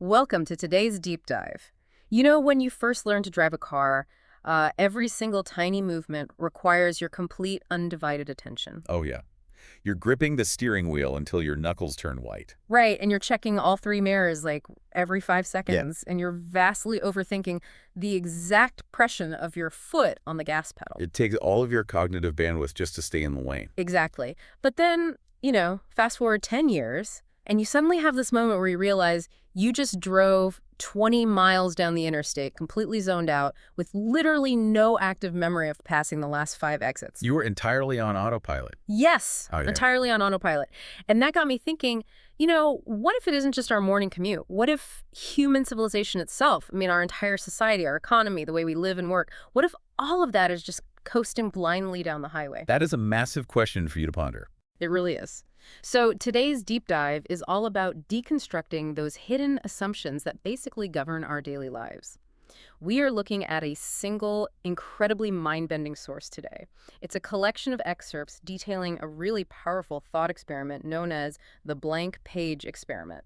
Welcome to today's deep dive. You know, when you first learn to drive a car, every single tiny movement requires your complete, undivided attention. Oh yeah. You're gripping the steering wheel until your knuckles turn white. Right, and you're checking all three mirrors like every five Yeah. seconds, and you're vastly overthinking the exact pressure of your foot on the gas pedal. It takes all of your cognitive bandwidth just to stay in the lane. Exactly. But then, fast forward 10 years, and you suddenly have this moment where you realize you just drove 20 miles down the interstate, completely zoned out, with literally no active memory of passing the last 5 exits. You were entirely on autopilot. Yes, Oh, yeah. entirely on autopilot. And that got me thinking, what if it isn't just our morning commute? What if human civilization itself, our entire society, our economy, the way we live and work, what if all of that is just coasting blindly down the highway? That is a massive question for you to ponder. It really is. So today's deep dive is all about deconstructing those hidden assumptions that basically govern our daily lives. We are looking at a single, incredibly mind-bending source today. It's a collection of excerpts detailing a really powerful thought experiment known as the blank page experiment.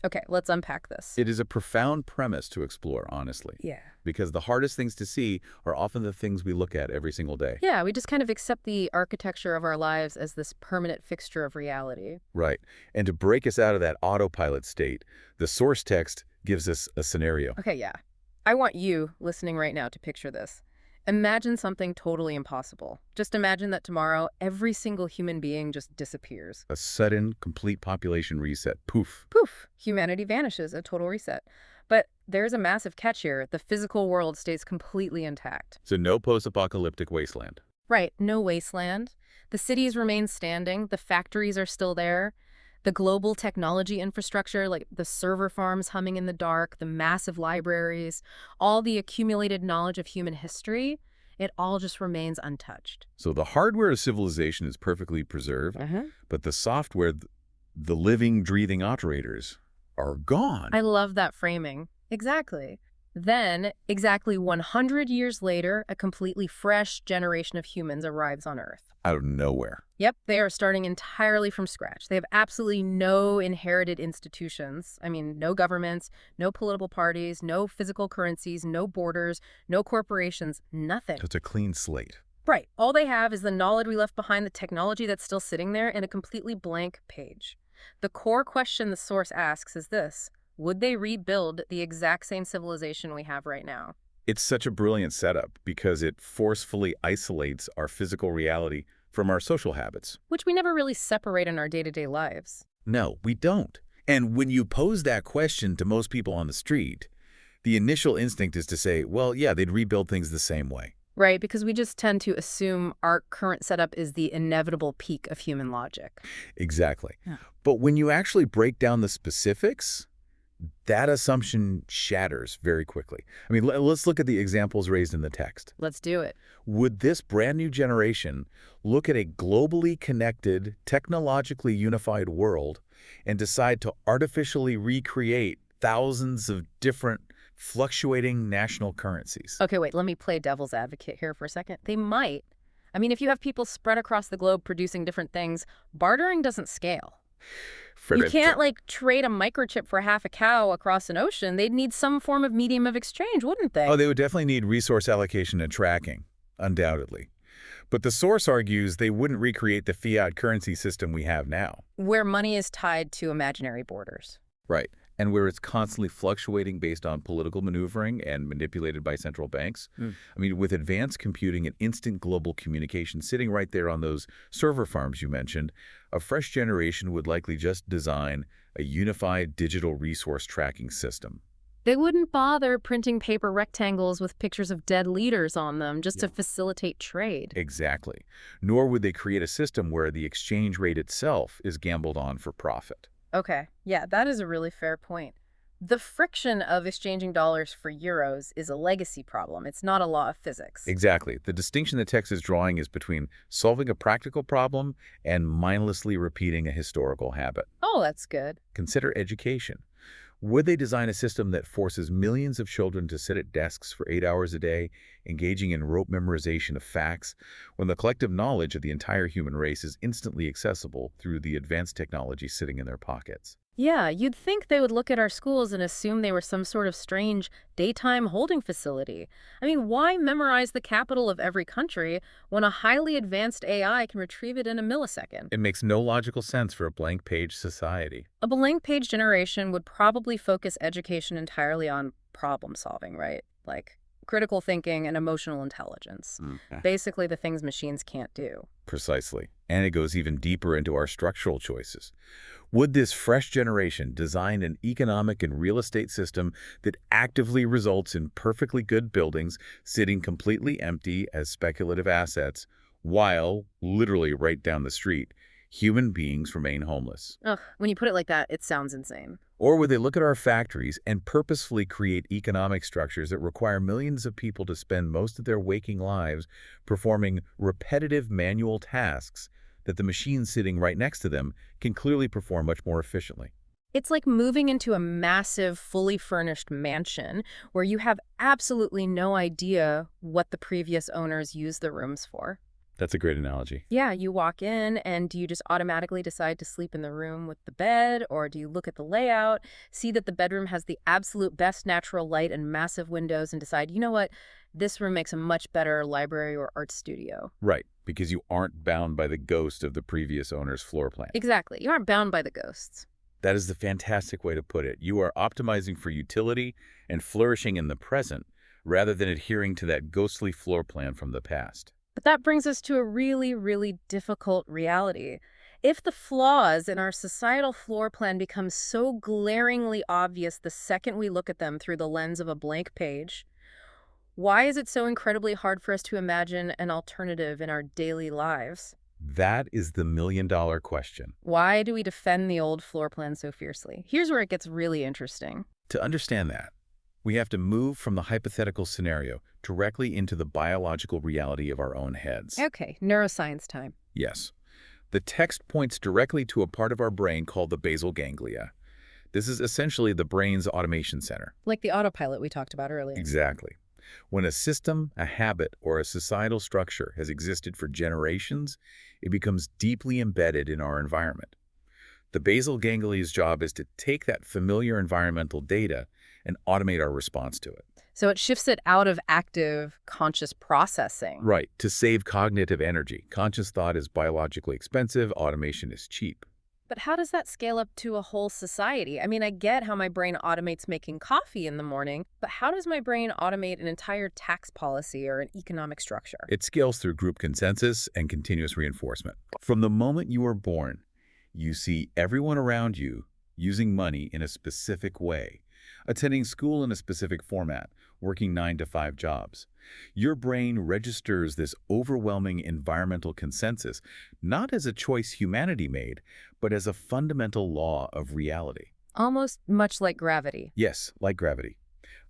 Okay, let's unpack this. It is a profound premise to explore, honestly. Yeah. Because the hardest things to see are often the things we look at every single day. Yeah, we just kind of accept the architecture of our lives as this permanent fixture of reality. Right. And to break us out of that autopilot state, the source text gives us a scenario. Okay, yeah. I want you, listening right now, to picture this. Imagine something totally impossible. Just imagine that tomorrow, every single human being just disappears. A sudden, complete population reset. Poof. Poof, humanity vanishes, a total reset. But there's a massive catch here. The physical world stays completely intact. So no post-apocalyptic wasteland. Right, no wasteland. The cities remain standing. The factories are still there. The global technology infrastructure, like the server farms humming in the dark, the massive libraries, all the accumulated knowledge of human history, it all just remains untouched. So the hardware of civilization is perfectly preserved, but the software, the living, breathing operators, are gone. I love that framing. Exactly. Then, exactly 100 years later, a completely fresh generation of humans arrives on Earth. Out of nowhere. Yep, they are starting entirely from scratch. They have absolutely no inherited institutions. No governments, no political parties, no physical currencies, no borders, no corporations, nothing. So it's a clean slate. Right. All they have is the knowledge we left behind, the technology that's still sitting there, and a completely blank page. The core question the source asks is this: would they rebuild the exact same civilization we have right now? It's such a brilliant setup because it forcefully isolates our physical reality from our social habits. Which we never really separate in our day-to-day lives. No, we don't. And when you pose that question to most people on the street, the initial instinct is to say, well, yeah, they'd rebuild things the same way. Right, because we just tend to assume our current setup is the inevitable peak of human logic. Exactly. Yeah. But when you actually break down the specifics, that assumption shatters very quickly. Let's look at the examples raised in the text. Let's do it. Would this brand new generation look at a globally connected, technologically unified world and decide to artificially recreate thousands of different fluctuating national currencies? Okay, wait, let me play devil's advocate here for a second. They might. If you have people spread across the globe producing different things, bartering doesn't scale. You can't, trade a microchip for half a cow across an ocean. They'd need some form of medium of exchange, wouldn't they? Oh, they would definitely need resource allocation and tracking, undoubtedly. But the source argues they wouldn't recreate the fiat currency system we have now. Where money is tied to imaginary borders. Right. And where it's constantly fluctuating based on political maneuvering and manipulated by central banks. With advanced computing and instant global communication sitting right there on those server farms you mentioned, a fresh generation would likely just design a unified digital resource tracking system. They wouldn't bother printing paper rectangles with pictures of dead leaders on them just to facilitate trade. Exactly. Nor would they create a system where the exchange rate itself is gambled on for profit. Okay, yeah, that is a really fair point. The friction of exchanging dollars for euros is a legacy problem. It's not a law of physics. Exactly. The distinction the text is drawing is between solving a practical problem and mindlessly repeating a historical habit. Oh, that's good. Consider education. Would they design a system that forces millions of children to sit at desks for 8 hours a day, engaging in rote memorization of facts, when the collective knowledge of the entire human race is instantly accessible through the advanced technology sitting in their pockets? Yeah, you'd think they would look at our schools and assume they were some sort of strange daytime holding facility. I mean, why memorize the capital of every country when a highly advanced AI can retrieve it in a millisecond? It makes no logical sense for a blank page society. A blank page generation would probably focus education entirely on problem solving, right? Like critical thinking and emotional intelligence. Basically, the things machines can't do. Precisely. And it goes even deeper into our structural choices. Would this fresh generation design an economic and real estate system that actively results in perfectly good buildings sitting completely empty as speculative assets, while, literally right down the street, human beings remain homeless? Ugh, when you put it like that, it sounds insane. Or would they look at our factories and purposefully create economic structures that require millions of people to spend most of their waking lives performing repetitive manual tasks that the machines sitting right next to them can clearly perform much more efficiently? It's like moving into a massive, fully furnished mansion where you have absolutely no idea what the previous owners used the rooms for. That's a great analogy. Yeah, you walk in and do you just automatically decide to sleep in the room with the bed, or do you look at the layout, see that the bedroom has the absolute best natural light and massive windows and decide, you know what, this room makes a much better library or art studio? Right, because you aren't bound by the ghost of the previous owner's floor plan. Exactly. You aren't bound by the ghosts. That is the fantastic way to put it. You are optimizing for utility and flourishing in the present rather than adhering to that ghostly floor plan from the past. But that brings us to a really, really difficult reality. If the flaws in our societal floor plan become so glaringly obvious the second we look at them through the lens of a blank page, why is it so incredibly hard for us to imagine an alternative in our daily lives? That is the million-dollar question. Why do we defend the old floor plan so fiercely? Here's where it gets really interesting. To understand that, we have to move from the hypothetical scenario directly into the biological reality of our own heads. Okay, neuroscience time. Yes. The text points directly to a part of our brain called the basal ganglia. This is essentially the brain's automation center. Like the autopilot we talked about earlier. Exactly. When a system, a habit, or a societal structure has existed for generations, it becomes deeply embedded in our environment. The basal ganglia's job is to take that familiar environmental data and automate our response to it. So it shifts it out of active, conscious processing. Right, to save cognitive energy. Conscious thought is biologically expensive, automation is cheap. But how does that scale up to a whole society? I mean, I get how my brain automates making coffee in the morning, but how does my brain automate an entire tax policy or an economic structure? It scales through group consensus and continuous reinforcement. From the moment you are born, you see everyone around you using money in a specific way, attending school in a specific format, working 9-to-5 jobs. Your brain registers this overwhelming environmental consensus, not as a choice humanity made, but as a fundamental law of reality. Almost much like gravity. Yes, like gravity.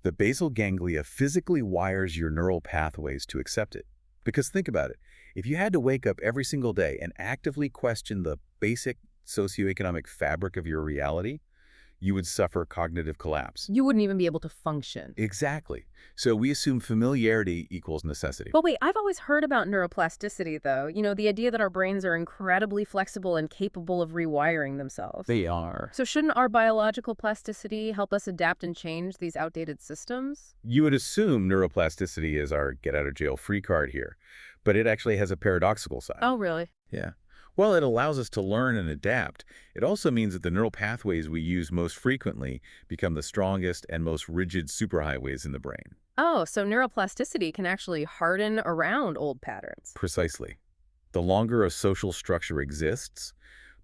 The basal ganglia physically wires your neural pathways to accept it. Because think about it, if you had to wake up every single day and actively question the basic socioeconomic fabric of your reality, you would suffer cognitive collapse. You wouldn't even be able to function. Exactly. So we assume familiarity equals necessity. But wait, I've always heard about neuroplasticity, though. You know, the idea that our brains are incredibly flexible and capable of rewiring themselves. They are. So shouldn't our biological plasticity help us adapt and change these outdated systems? You would assume neuroplasticity is our get-out-of-jail-free card here, but it actually has a paradoxical side. Oh, really? Yeah. While it allows us to learn and adapt, it also means that the neural pathways we use most frequently become the strongest and most rigid superhighways in the brain. Oh, so neuroplasticity can actually harden around old patterns. Precisely. The longer a social structure exists,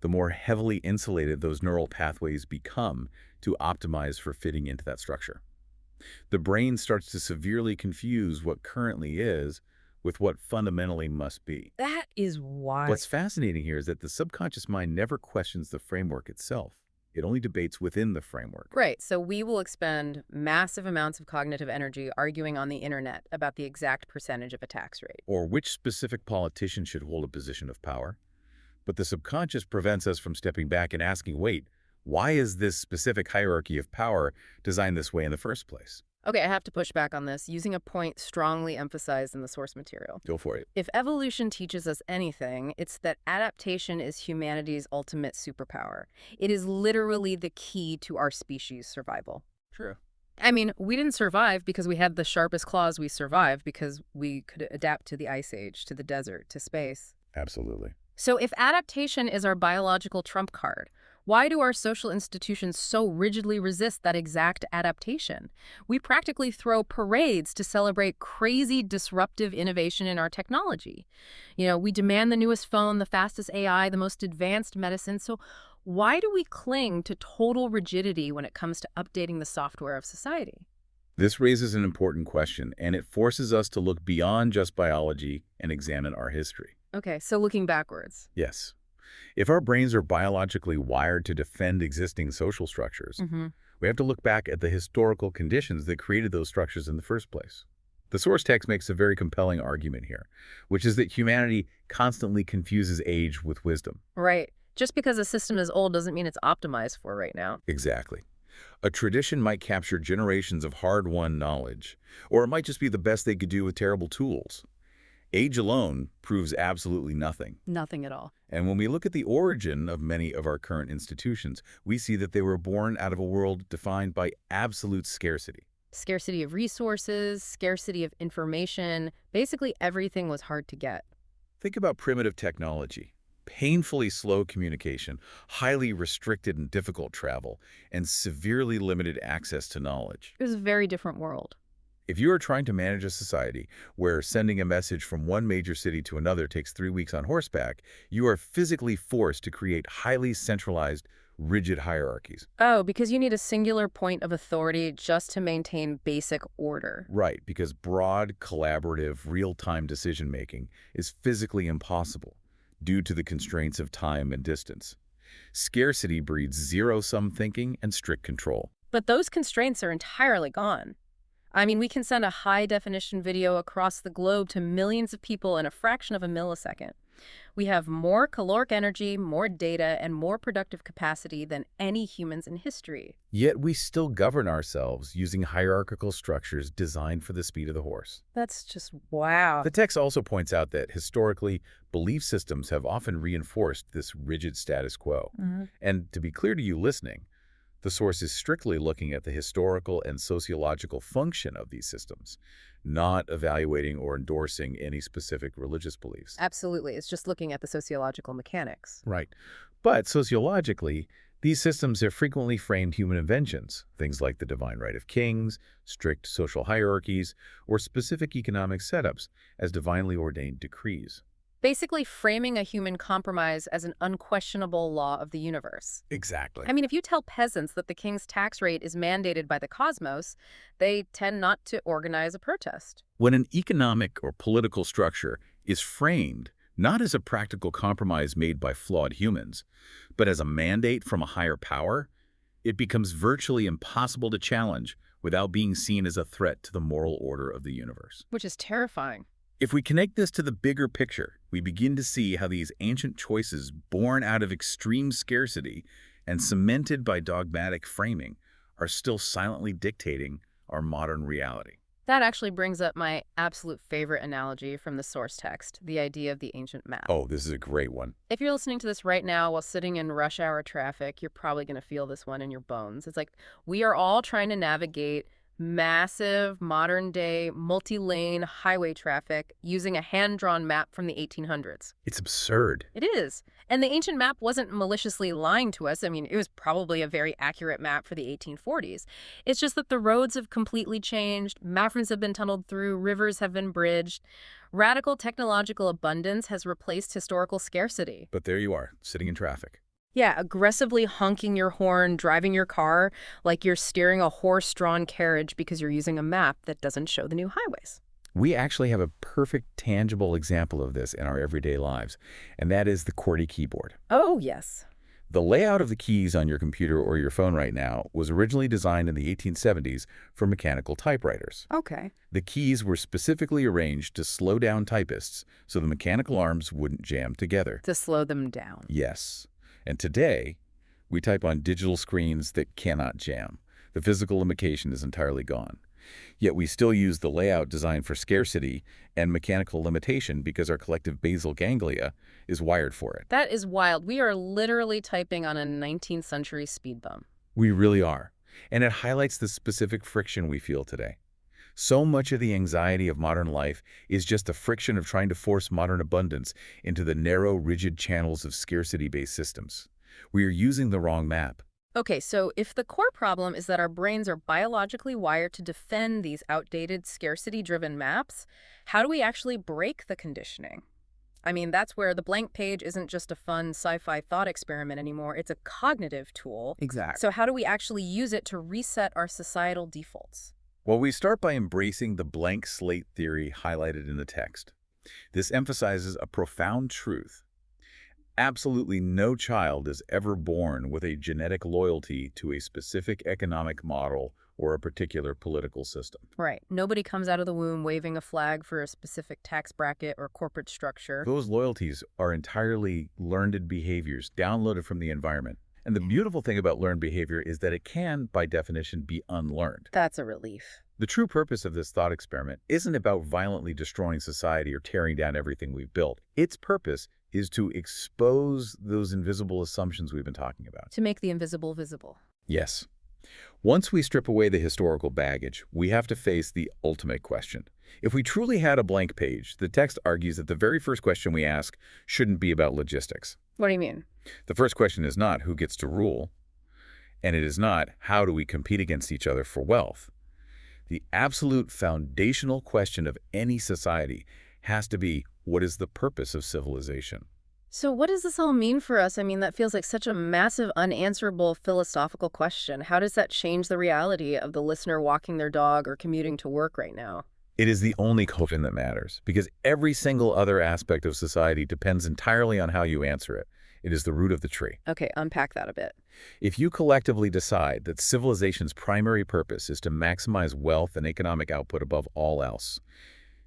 the more heavily insulated those neural pathways become to optimize for fitting into that structure. The brain starts to severely confuse what currently is with what fundamentally must be. That is wild. What's fascinating here is that the subconscious mind never questions the framework itself. It only debates within the framework. Right, so we will expend massive amounts of cognitive energy arguing on the internet about the exact percentage of a tax rate. Or which specific politician should hold a position of power. But the subconscious prevents us from stepping back and asking, wait, why is this specific hierarchy of power designed this way in the first place? Okay, I have to push back on this, using a point strongly emphasized in the source material. Go for it. If evolution teaches us anything, it's that adaptation is humanity's ultimate superpower. It is literally the key to our species' survival. True. I mean, we didn't survive because we had the sharpest claws. We survived because we could adapt to the ice age, to the desert, to space. Absolutely. So if adaptation is our biological trump card, why do our social institutions so rigidly resist that exact adaptation? We practically throw parades to celebrate crazy disruptive innovation in our technology. We demand the newest phone, the fastest AI, the most advanced medicine. So why do we cling to total rigidity when it comes to updating the software of society? This raises an important question, and it forces us to look beyond just biology and examine our history. Okay, so looking backwards. Yes. If our brains are biologically wired to defend existing social structures, we have to look back at the historical conditions that created those structures in the first place. The source text makes a very compelling argument here, which is that humanity constantly confuses age with wisdom. Right. Just because a system is old doesn't mean it's optimized for right now. Exactly. A tradition might capture generations of hard-won knowledge, or it might just be the best they could do with terrible tools. Age alone proves absolutely nothing. Nothing at all. And when we look at the origin of many of our current institutions, we see that they were born out of a world defined by absolute scarcity. Scarcity of resources, scarcity of information. Basically, everything was hard to get. Think about primitive technology. Painfully slow communication, highly restricted and difficult travel, and severely limited access to knowledge. It was a very different world. If you are trying to manage a society where sending a message from one major city to another takes 3 weeks on horseback, you are physically forced to create highly centralized, rigid hierarchies. Oh, because you need a singular point of authority just to maintain basic order. Right, because broad, collaborative, real-time decision-making is physically impossible due to the constraints of time and distance. Scarcity breeds zero-sum thinking and strict control. But those constraints are entirely gone. I mean, we can send a high-definition video across the globe to millions of people in a fraction of a millisecond. We have more caloric energy, more data, and more productive capacity than any humans in history. Yet we still govern ourselves using hierarchical structures designed for the speed of the horse. That's just wow. The text also points out that historically, belief systems have often reinforced this rigid status quo. And to be clear to you listening, the source is strictly looking at the historical and sociological function of these systems, not evaluating or endorsing any specific religious beliefs. Absolutely. It's just looking at the sociological mechanics. Right. But sociologically, these systems have frequently framed human inventions, things like the divine right of kings, strict social hierarchies, or specific economic setups as divinely ordained decrees. Basically framing a human compromise as an unquestionable law of the universe. Exactly. I mean, if you tell peasants that the king's tax rate is mandated by the cosmos, they tend not to organize a protest. When an economic or political structure is framed not as a practical compromise made by flawed humans, but as a mandate from a higher power, it becomes virtually impossible to challenge without being seen as a threat to the moral order of the universe. Which is terrifying. If we connect this to the bigger picture, we begin to see how these ancient choices, born out of extreme scarcity and cemented by dogmatic framing, are still silently dictating our modern reality. That actually brings up my absolute favorite analogy from the source text, the idea of the ancient map. Oh, this is a great one. If you're listening to this right now while sitting in rush hour traffic, you're probably going to feel this one in your bones. It's like we are all trying to navigate massive, modern-day, multi-lane highway traffic using a hand-drawn map from the 1800s. It's absurd. It is. And the ancient map wasn't maliciously lying to us. I mean, it was probably a very accurate map for the 1840s. It's just that the roads have completely changed, mountains have been tunneled through, rivers have been bridged. Radical technological abundance has replaced historical scarcity. But there you are, sitting in traffic. Yeah, aggressively honking your horn, driving your car like you're steering a horse-drawn carriage because you're using a map that doesn't show the new highways. We actually have a perfect, tangible example of this in our everyday lives, and that is the QWERTY keyboard. Oh, yes. The layout of the keys on your computer or your phone right now was originally designed in the 1870s for mechanical typewriters. Okay. The keys were specifically arranged to slow down typists so the mechanical arms wouldn't jam together. To slow them down. Yes. And today, we type on digital screens that cannot jam. The physical limitation is entirely gone. Yet we still use the layout designed for scarcity and mechanical limitation because our collective basal ganglia is wired for it. That is wild. We are literally typing on a 19th century speed bump. We really are. And it highlights the specific friction we feel today. So much of the anxiety of modern life is just the friction of trying to force modern abundance into the narrow, rigid channels of scarcity-based systems. We are using the wrong map. Okay, so if the core problem is that our brains are biologically wired to defend these outdated, scarcity-driven maps, how do we actually break the conditioning? I mean, that's where the blank page isn't just a fun sci-fi thought experiment anymore. It's a cognitive tool. Exactly. So how do we actually use it to reset our societal defaults? Well, we start by embracing the blank slate theory highlighted in the text. This emphasizes a profound truth. Absolutely no child is ever born with a genetic loyalty to a specific economic model or a particular political system. Right. Nobody comes out of the womb waving a flag for a specific tax bracket or corporate structure. Those loyalties are entirely learned behaviors downloaded from the environment. And the beautiful thing about learned behavior is that it can, by definition, be unlearned. That's a relief. The true purpose of this thought experiment isn't about violently destroying society or tearing down everything we've built. Its purpose is to expose those invisible assumptions we've been talking about. To make the invisible visible. Yes. Once we strip away the historical baggage, we have to face the ultimate question. If we truly had a blank page, the text argues that the very first question we ask shouldn't be about logistics. What do you mean? The first question is not who gets to rule, and it is not how do we compete against each other for wealth. The absolute foundational question of any society has to be, what is the purpose of civilization? So what does this all mean for us? I mean, that feels like such a massive, unanswerable philosophical question. How does that change the reality of the listener walking their dog or commuting to work right now? It is the only question that matters, because every single other aspect of society depends entirely on how you answer it. It is the root of the tree. Okay, unpack that a bit. If you collectively decide that civilization's primary purpose is to maximize wealth and economic output above all else,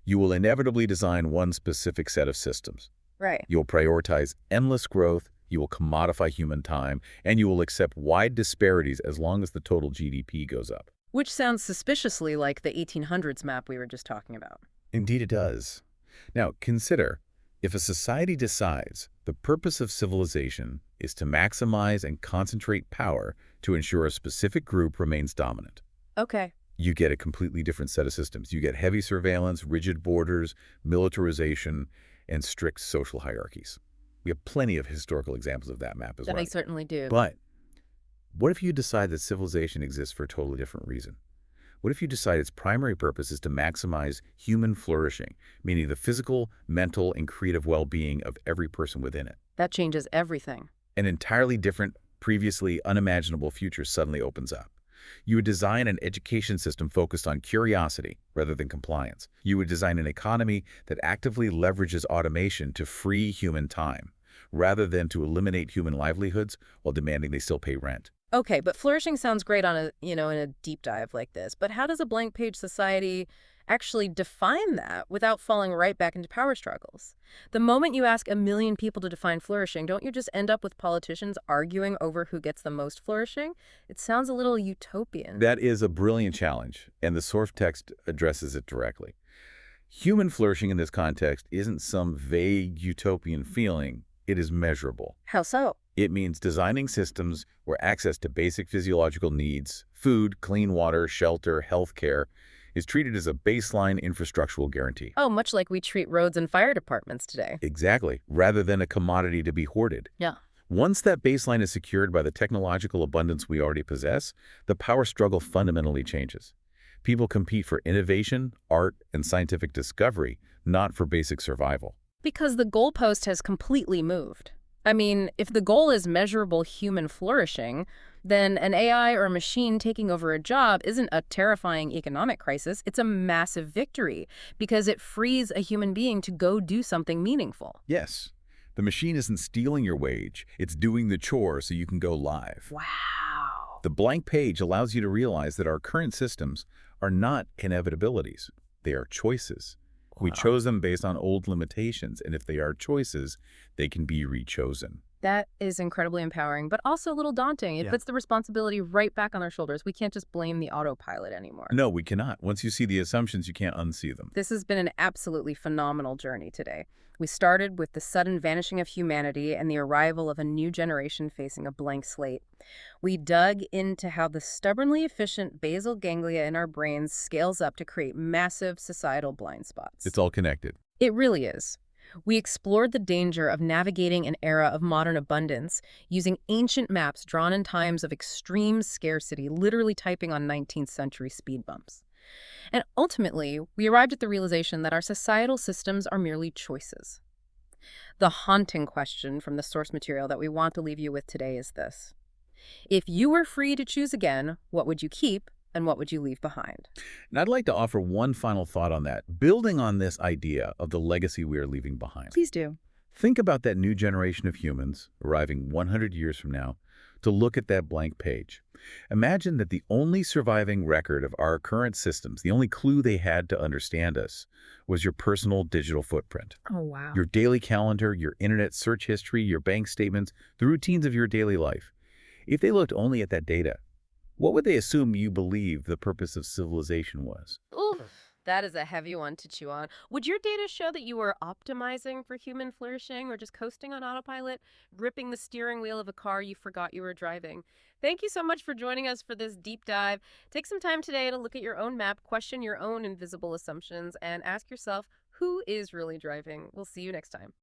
you will inevitably design one specific set of systems. Right. You'll prioritize endless growth, you will commodify human time, and you will accept wide disparities as long as the total GDP goes up. Which sounds suspiciously like the 1800s map we were just talking about. Indeed it does. Now, consider, if a society decides the purpose of civilization is to maximize and concentrate power to ensure a specific group remains dominant. Okay. You get a completely different set of systems. You get heavy surveillance, rigid borders, militarization, and strict social hierarchies. We have plenty of historical examples of that map as well. That I certainly do. But what if you decide that civilization exists for a totally different reason? What if you decide its primary purpose is to maximize human flourishing, meaning the physical, mental, and creative well-being of every person within it? That changes everything. An entirely different, previously unimaginable future suddenly opens up. You would design an education system focused on curiosity rather than compliance. You would design an economy that actively leverages automation to free human time, rather than to eliminate human livelihoods while demanding they still pay rent. Okay, but flourishing sounds great on a, in a deep dive like this. But how does a blank page society actually define that without falling right back into power struggles? The moment you ask a million people to define flourishing, don't you just end up with politicians arguing over who gets the most flourishing? It sounds a little utopian. That is a brilliant challenge, and the source text addresses it directly. Human flourishing in this context isn't some vague utopian feeling. It is measurable. How so? It means designing systems where access to basic physiological needs, food, clean water, shelter, healthcare, is treated as a baseline infrastructural guarantee. Oh, much like we treat roads and fire departments today. Exactly, rather than a commodity to be hoarded. Yeah. Once that baseline is secured by the technological abundance we already possess, the power struggle fundamentally changes. People compete for innovation, art, and scientific discovery, not for basic survival. Because the goalpost has completely moved. I mean, if the goal is measurable human flourishing, then an AI or a machine taking over a job isn't a terrifying economic crisis. It's a massive victory because it frees a human being to go do something meaningful. Yes, the machine isn't stealing your wage. It's doing the chore so you can go live. Wow. The blank page allows you to realize that our current systems are not inevitabilities. They are choices. We chose them based on old limitations, and if they are choices, they can be rechosen. That is incredibly empowering, but also a little daunting. It Yeah. puts the responsibility right back on our shoulders. We can't just blame the autopilot anymore. No, we cannot. Once you see the assumptions, you can't unsee them. This has been an absolutely phenomenal journey today. We started with the sudden vanishing of humanity and the arrival of a new generation facing a blank slate. We dug into how the stubbornly efficient basal ganglia in our brains scales up to create massive societal blind spots. It's all connected. It really is. We explored the danger of navigating an era of modern abundance using ancient maps drawn in times of extreme scarcity, literally typing on 19th century speed bumps. And ultimately, we arrived at the realization that our societal systems are merely choices. The haunting question from the source material that we want to leave you with today is this: if you were free to choose again, what would you keep and what would you leave behind? And I'd like to offer one final thought on that, building on this idea of the legacy we are leaving behind. Please do. Think about that new generation of humans arriving 100 years from now to look at that blank page. Imagine that the only surviving record of our current systems, the only clue they had to understand us, was your personal digital footprint. Oh, wow. Your daily calendar, your internet search history, your bank statements, the routines of your daily life. If they looked only at that data, what would they assume you believe the purpose of civilization was? Ooh, that is a heavy one to chew on. Would your data show that you were optimizing for human flourishing or just coasting on autopilot, gripping the steering wheel of a car you forgot you were driving? Thank you so much for joining us for this deep dive. Take some time today to look at your own map, question your own invisible assumptions, and ask yourself, who is really driving? We'll see you next time.